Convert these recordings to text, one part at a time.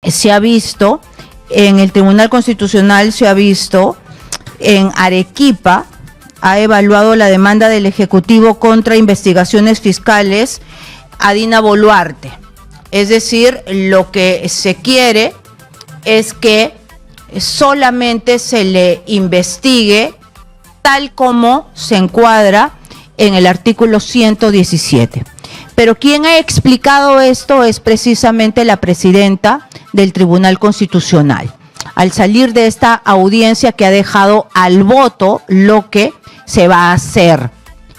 se ha visto, en el Tribunal Constitucional se ha visto, en Arequipa ha evaluado la demanda del Ejecutivo contra investigaciones fiscales a Dina Boluarte. Es decir, lo que se quiere es que solamente se le investigue tal como se encuadra en el artículo 117. Pero quien ha explicado esto es precisamente la presidenta del Tribunal Constitucional, al salir de esta audiencia que ha dejado al voto lo que se va a hacer.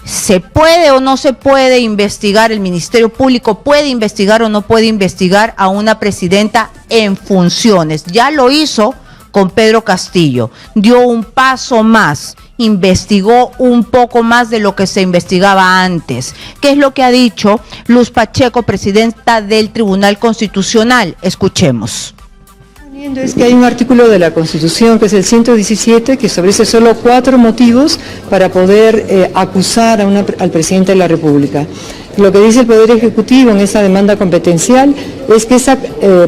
¿Se puede o no se puede investigar? ¿El Ministerio Público puede investigar o no puede investigar a una presidenta en funciones? Ya lo hizo con Pedro Castillo, dio un paso más, investigó un poco más de lo que se investigaba antes. ¿Qué es lo que ha dicho Luz Pacheco, presidenta del Tribunal Constitucional? Escuchemos. Es que hay un artículo de la Constitución, que es el 117, que establece solo 4 motivos para poder acusar al presidente de la República. Lo que dice el Poder Ejecutivo en esa demanda competencial es que esa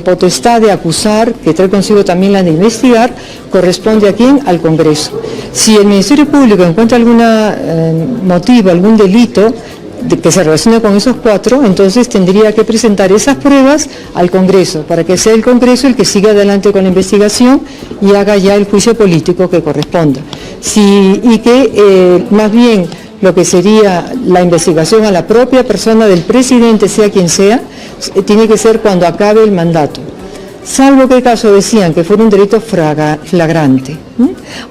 potestad de acusar, que trae consigo también la de investigar, corresponde ¿a quién? Al Congreso. Si el Ministerio Público encuentra algún motivo, algún delito que se relacione con esos 4, entonces tendría que presentar esas pruebas al Congreso, para que sea el Congreso el que siga adelante con la investigación y haga ya el juicio político que corresponda. Y que más bien lo que sería la investigación a la propia persona del presidente, sea quien sea, tiene que ser cuando acabe el mandato. Salvo que el caso decían que fuera un delito flagrante.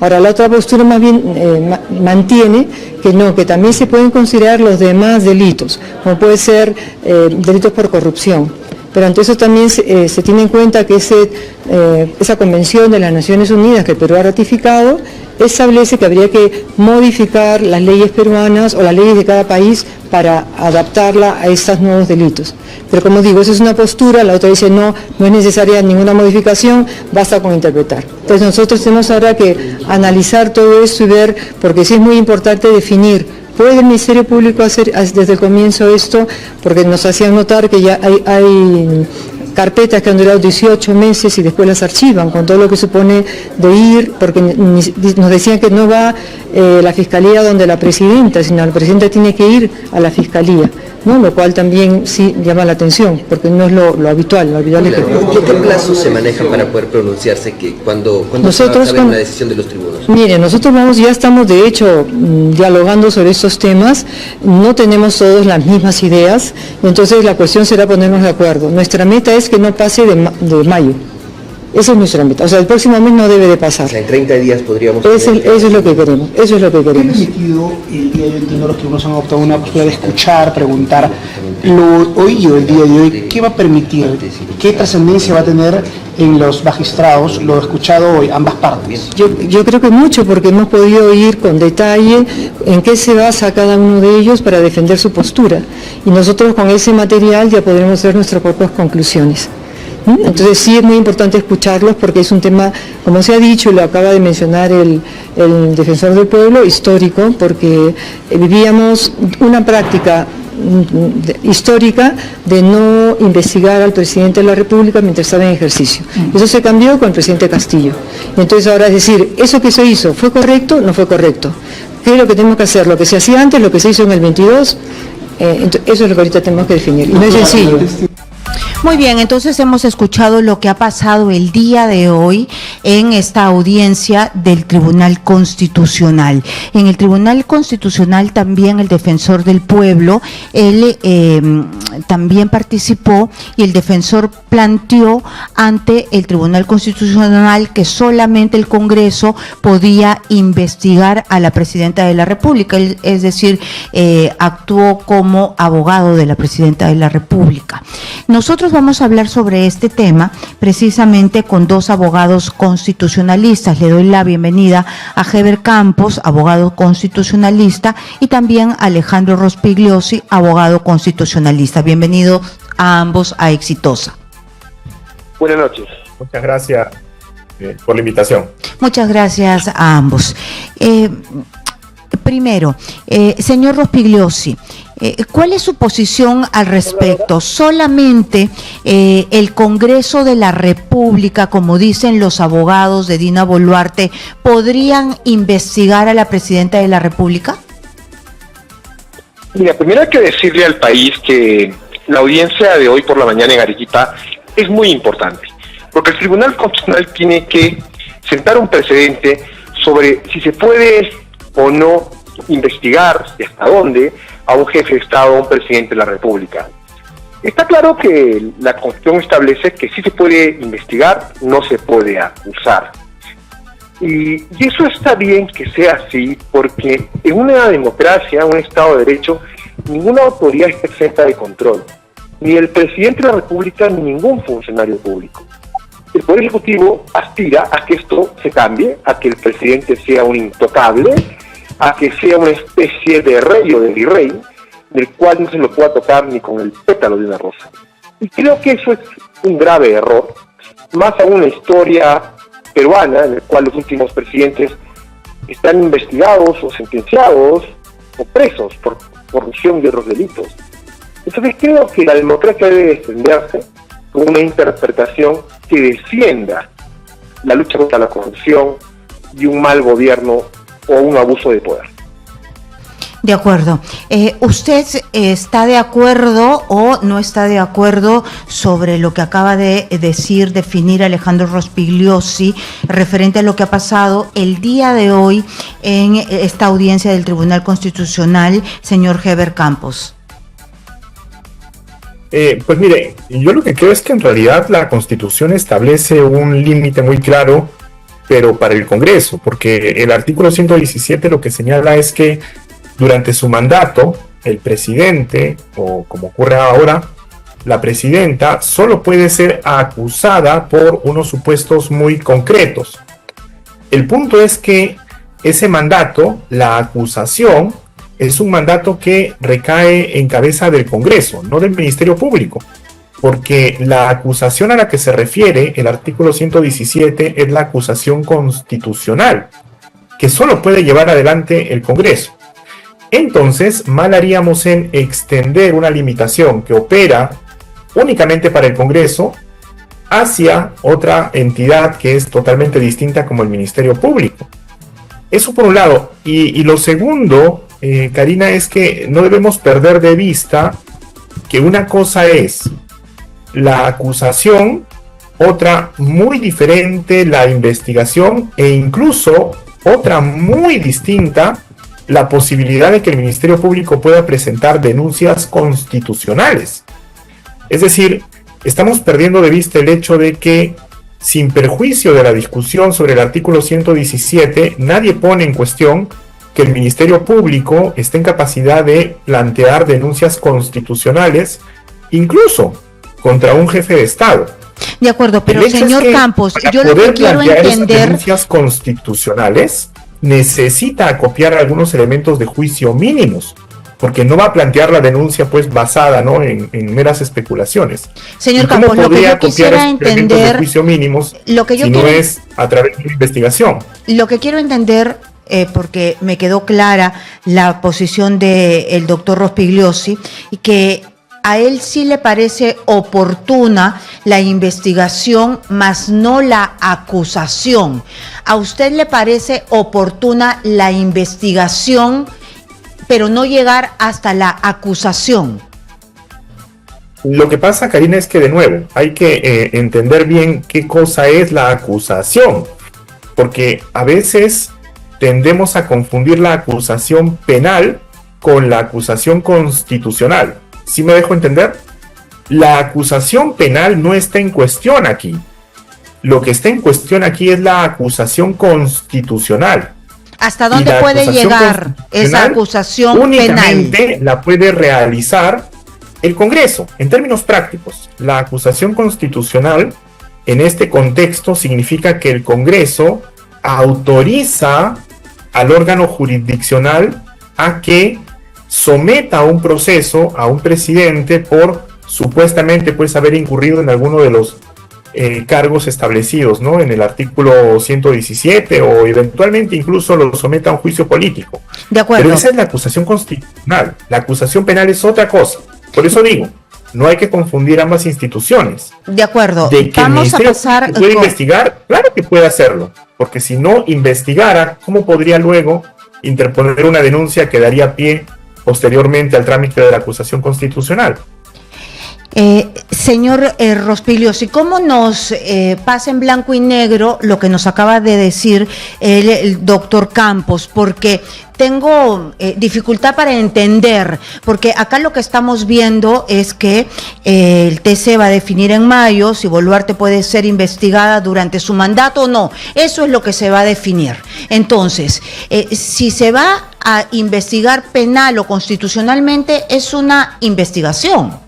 Ahora, la otra postura más bien mantiene que no, que también se pueden considerar los demás delitos, como puede ser delitos por corrupción. Pero ante eso también se tiene en cuenta que esa convención de las Naciones Unidas que el Perú ha ratificado establece que habría que modificar las leyes peruanas o las leyes de cada país para adaptarla a estos nuevos delitos. Pero como digo, esa es una postura, la otra dice no es necesaria ninguna modificación, basta con interpretar. Entonces nosotros tenemos ahora que analizar todo esto y ver, porque sí es muy importante definir. ¿Puede el Ministerio Público hacer desde el comienzo esto? Porque nos hacían notar que ya hay carpetas que han durado 18 meses y después las archivan, con todo lo que supone de ir, porque nos decían que no va la Fiscalía donde la Presidenta, sino la Presidenta tiene que ir a la Fiscalía, ¿no? Lo cual también sí llama la atención, porque no es lo habitual. Lo habitual es que... ¿Qué plazos se manejan para poder pronunciarse cuando nosotros se una decisión de los tribunos? Mire, nosotros ya estamos de hecho dialogando sobre estos temas, no tenemos todos las mismas ideas, entonces la cuestión será ponernos de acuerdo. Nuestra meta es que no pase de mayo. Esa es nuestra meta. O sea, el próximo mes no debe de pasar. O sea, en 30 días podríamos... Eso es lo que queremos. Eso es lo que queremos. ¿Qué permitido el día de hoy? Entiendo los tribunos han optado una postura de escuchar, preguntar. Lo oído el día de hoy, ¿qué va a permitir? ¿Qué trascendencia va a tener en los magistrados lo escuchado hoy, ambas partes? Yo creo que mucho, porque hemos podido oír con detalle en qué se basa cada uno de ellos para defender su postura. Y nosotros con ese material ya podremos hacer nuestras propias conclusiones. Entonces sí es muy importante escucharlos, porque es un tema, como se ha dicho y lo acaba de mencionar el defensor del pueblo, histórico, porque vivíamos una práctica histórica de no investigar al presidente de la República mientras estaba en ejercicio. Eso se cambió con el presidente Castillo. Entonces ahora es decir, ¿eso que se hizo fue correcto? No fue correcto. ¿Qué es lo que tenemos que hacer? ¿Lo que se hacía antes? ¿Lo que se hizo en el 22? Eso es lo que ahorita tenemos que definir. Y no es sencillo. Muy bien, entonces hemos escuchado lo que ha pasado el día de hoy en esta audiencia del Tribunal Constitucional. En el Tribunal Constitucional también el defensor del pueblo, él también participó, y el defensor planteó ante el Tribunal Constitucional que solamente el Congreso podía investigar a la Presidenta de la República, es decir, actuó como abogado de la Presidenta de la República. Nosotros vamos a hablar sobre este tema precisamente con 2 abogados constitucionalistas. Le doy la bienvenida a Heber Campos, abogado constitucionalista, y también a Alejandro Rospigliosi, abogado constitucionalista. Bienvenidos a ambos a Exitosa. Buenas noches. Muchas gracias por la invitación. Muchas gracias a ambos. Primero, señor Rospigliosi, ¿Cuál es su posición al respecto? ¿Solamente el Congreso de la República, como dicen los abogados de Dina Boluarte, podrían investigar a la Presidenta de la República? Mira, primero hay que decirle al país que la audiencia de hoy por la mañana en Arequipa es muy importante, porque el Tribunal Constitucional tiene que sentar un precedente sobre si se puede o no investigar y hasta dónde a un jefe de Estado o a un presidente de la República. Está claro que la Constitución establece que sí se puede investigar, no se puede acusar. Y eso está bien que sea así, porque en una democracia, un Estado de Derecho, ninguna autoridad está exenta de control. Ni el presidente de la República, ni ningún funcionario público. El Poder Ejecutivo aspira a que esto se cambie, a que el presidente sea un intocable, a que sea una especie de rey o de virrey, del cual no se lo pueda tocar ni con el pétalo de una rosa. Y creo que eso es un grave error, más aún en la historia peruana, en la cual los últimos presidentes están investigados o sentenciados o presos por corrupción y otros delitos. Entonces creo que la democracia debe defenderse con una interpretación que defienda la lucha contra la corrupción y un mal gobierno o un abuso de poder. De acuerdo. ¿Usted está de acuerdo o no está de acuerdo sobre lo que acaba de definir Alejandro Rospigliosi referente a lo que ha pasado el día de hoy en esta audiencia del Tribunal Constitucional, señor Heber Campos? Pues mire, yo lo que creo es que en realidad la Constitución establece un límite muy claro, pero para el Congreso, porque el artículo 117 lo que señala es que durante su mandato, el presidente, o como ocurre ahora, la presidenta, solo puede ser acusada por unos supuestos muy concretos. El punto es que ese mandato, la acusación, es un mandato que recae en cabeza del Congreso, no del Ministerio Público, porque la acusación a la que se refiere el artículo 117 es la acusación constitucional, que solo puede llevar adelante el Congreso. Entonces, mal haríamos en extender una limitación que opera únicamente para el Congreso hacia otra entidad que es totalmente distinta como el Ministerio Público. Eso por un lado. Y lo segundo, Karina, es que no debemos perder de vista que una cosa es la acusación, otra muy diferente la investigación e incluso otra muy distinta la posibilidad de que el Ministerio Público pueda presentar denuncias constitucionales. Es decir, estamos perdiendo de vista el hecho de que, sin perjuicio de la discusión sobre el artículo 117, nadie pone en cuestión que el Ministerio Público esté en capacidad de plantear denuncias constitucionales, incluso contra un jefe de Estado. De acuerdo, pero señor Campos, yo lo que quiero entender... denuncias constitucionales necesita acopiar algunos elementos de juicio mínimos, porque no va a plantear la denuncia pues basada, ¿no?, en meras especulaciones. Señor Campos, lo que yo quisiera entender, de juicio mínimos, lo que yo si no es a través de una investigación. Lo que quiero entender, porque me quedó clara la posición del doctor Rospigliosi, y que a él sí le parece oportuna la investigación, más no la acusación. ¿A usted le parece oportuna la investigación, pero no llegar hasta la acusación? Lo que pasa, Karina, es que de nuevo hay que entender bien qué cosa es la acusación, porque a veces tendemos a confundir la acusación penal con la acusación constitucional. ¿Sí me dejo entender? La acusación penal no está en cuestión aquí. Lo que está en cuestión aquí es la acusación constitucional. ¿Hasta dónde puede llegar esa acusación únicamente penal? La puede realizar el Congreso. En términos prácticos, la acusación constitucional en este contexto significa que el Congreso autoriza al órgano jurisdiccional a que someta a un proceso a un presidente por supuestamente pues haber incurrido en alguno de los cargos establecidos, ¿no?, en el artículo 117 o eventualmente incluso lo someta a un juicio político. De acuerdo. Pero esa es la acusación constitucional. La acusación penal es otra cosa. Por eso digo, no hay que confundir ambas instituciones. De acuerdo. De que Vamos a el pasar Ministerio puede investigar, claro que puede hacerlo, porque si no investigara, ¿cómo podría luego interponer una denuncia que daría pie posteriormente al trámite de la acusación constitucional? Señor Rospiglio, si cómo nos pasa en blanco y negro lo que nos acaba de decir el doctor Campos, porque tengo dificultad para entender, porque acá lo que estamos viendo es que el TC va a definir en mayo si Boluarte puede ser investigada durante su mandato o no. Eso es lo que se va a definir. Entonces, si se va a investigar penal o constitucionalmente, es una investigación.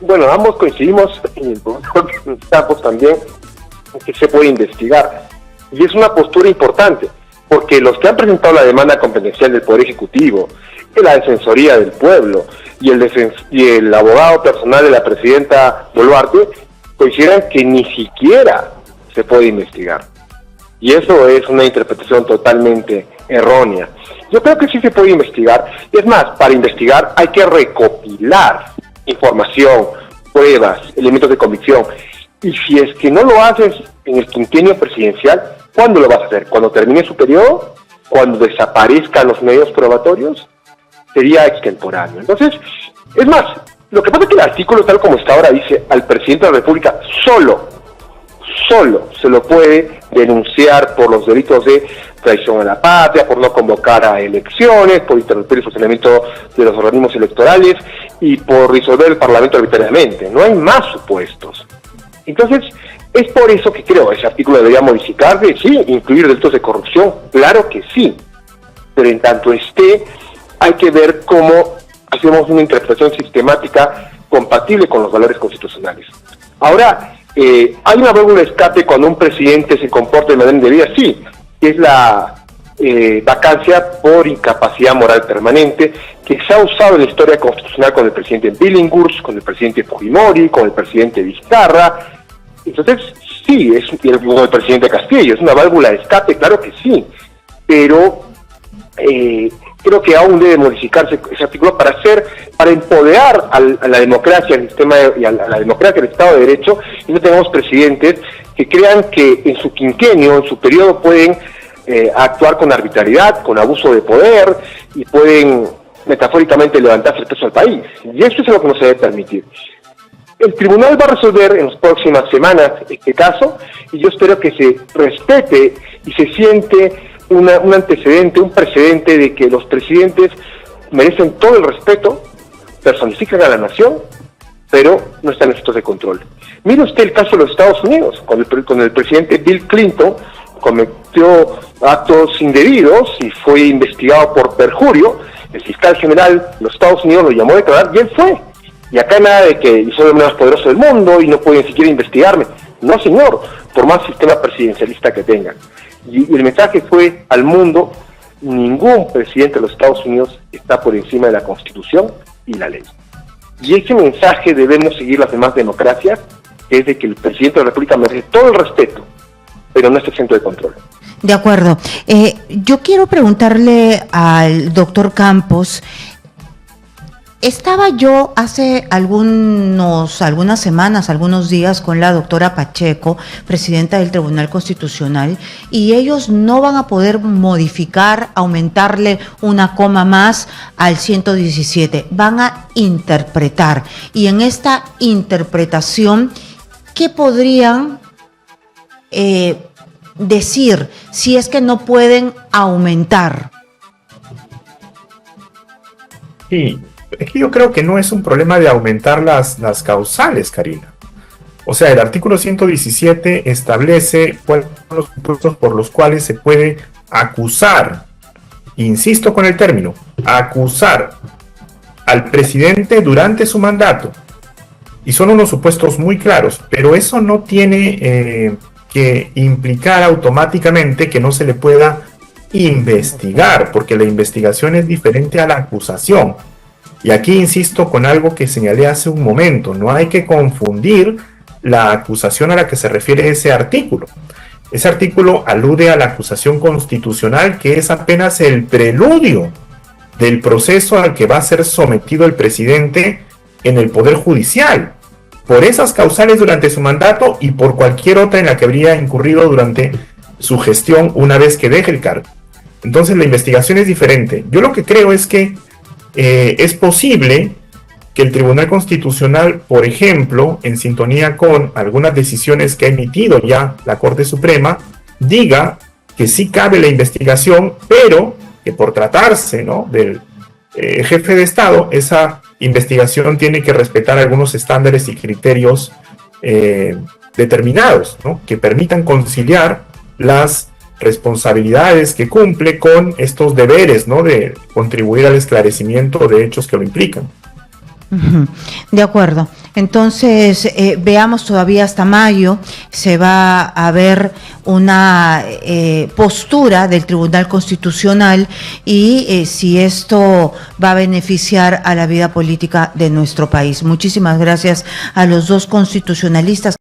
Bueno, ambos coincidimos, y el profesor Campos también, que se puede investigar. Y es una postura importante, porque los que han presentado la demanda competencial del Poder Ejecutivo, la Defensoría del Pueblo y el abogado personal de la presidenta Boluarte, consideran que ni siquiera se puede investigar. Y eso es una interpretación totalmente errónea. Yo creo que sí se puede investigar. Es más, para investigar hay que recopilar información, pruebas, elementos de convicción. Y si es que no lo haces en el quinquenio presidencial, ¿cuándo lo vas a hacer? ¿Cuando termine su periodo? ¿Cuando desaparezcan los medios probatorios? Sería extemporáneo. Entonces, es más, lo que pasa es que el artículo tal como está ahora dice, al presidente de la República solo se lo puede denunciar por los delitos de traición a la patria, por no convocar a elecciones, por interrumpir el funcionamiento de los organismos electorales y por disolver el Parlamento arbitrariamente. No hay más supuestos. Entonces, es por eso que creo que ese artículo debería modificarse, sí, incluir delitos de corrupción, claro que sí, pero en tanto esté, hay que ver cómo hacemos una interpretación sistemática compatible con los valores constitucionales. Ahora, ¿hay una válvula de escape cuando un presidente se comporta de manera indebida? Sí, que es la vacancia por incapacidad moral permanente, que se ha usado en la historia constitucional con el presidente Billinghurst, con el presidente Fujimori, con el presidente Vizcarra. Entonces, sí, con el presidente Castillo, es una válvula de escape, claro que sí, pero creo que aún debe modificarse ese artículo para empoderar a la democracia, al sistema y a la democracia, al Estado de Derecho, y no tengamos presidentes que crean que en su quinquenio, en su periodo, pueden actuar con arbitrariedad, con abuso de poder, y pueden metafóricamente levantarse el peso al país. Y eso es lo que no se debe permitir. El tribunal va a resolver en las próximas semanas este caso, y yo espero que se respete y se siente un antecedente, un precedente de que los presidentes merecen todo el respeto, personifican a la nación, pero no están en estos de control. Mire usted el caso de los Estados Unidos, cuando el presidente Bill Clinton cometió actos indebidos y fue investigado por perjurio, el fiscal general de los Estados Unidos lo llamó a declarar y él fue. Y acá nada de que soy el hombre más poderoso del mundo y no pueden siquiera investigarme. No, señor, por más sistema presidencialista que tengan. Y el mensaje fue al mundo: ningún presidente de los Estados Unidos está por encima de la Constitución y la ley. Y ese mensaje debemos seguir las demás democracias, que es de que el presidente de la República merece todo el respeto, pero no está exento de control. De acuerdo. Yo quiero preguntarle al doctor Campos. Estaba yo hace algunas semanas, algunos días con la doctora Pacheco, presidenta del Tribunal Constitucional, y ellos no van a poder modificar, aumentarle una coma más al 117, van a interpretar. Y en esta interpretación, ¿qué podrían decir si es que no pueden aumentar? Sí. Es que yo creo que no es un problema de aumentar las causales, Karina. O sea, el artículo 117 establece cuáles son los supuestos por los cuales se puede acusar, insisto con el término, acusar al presidente durante su mandato. Y son unos supuestos muy claros, pero eso no tiene que implicar automáticamente que no se le pueda investigar, porque la investigación es diferente a la acusación. Y aquí insisto con algo que señalé hace un momento, no hay que confundir la acusación a la que se refiere ese artículo. Ese artículo alude a la acusación constitucional, que es apenas el preludio del proceso al que va a ser sometido el presidente en el Poder Judicial, por esas causales durante su mandato y por cualquier otra en la que habría incurrido durante su gestión una vez que deje el cargo. Entonces la investigación es diferente. Yo lo que creo es que es posible que el Tribunal Constitucional, por ejemplo, en sintonía con algunas decisiones que ha emitido ya la Corte Suprema, diga que sí cabe la investigación, pero que por tratarse, ¿no?, del jefe de Estado, esa investigación tiene que respetar algunos estándares y criterios determinados, ¿no?, que permitan conciliar las responsabilidades que cumple con estos deberes, ¿no?, de contribuir al esclarecimiento de hechos que lo implican. De acuerdo. Entonces, veamos, todavía hasta mayo se va a ver una postura del Tribunal Constitucional y si esto va a beneficiar a la vida política de nuestro país. Muchísimas gracias a los dos constitucionalistas.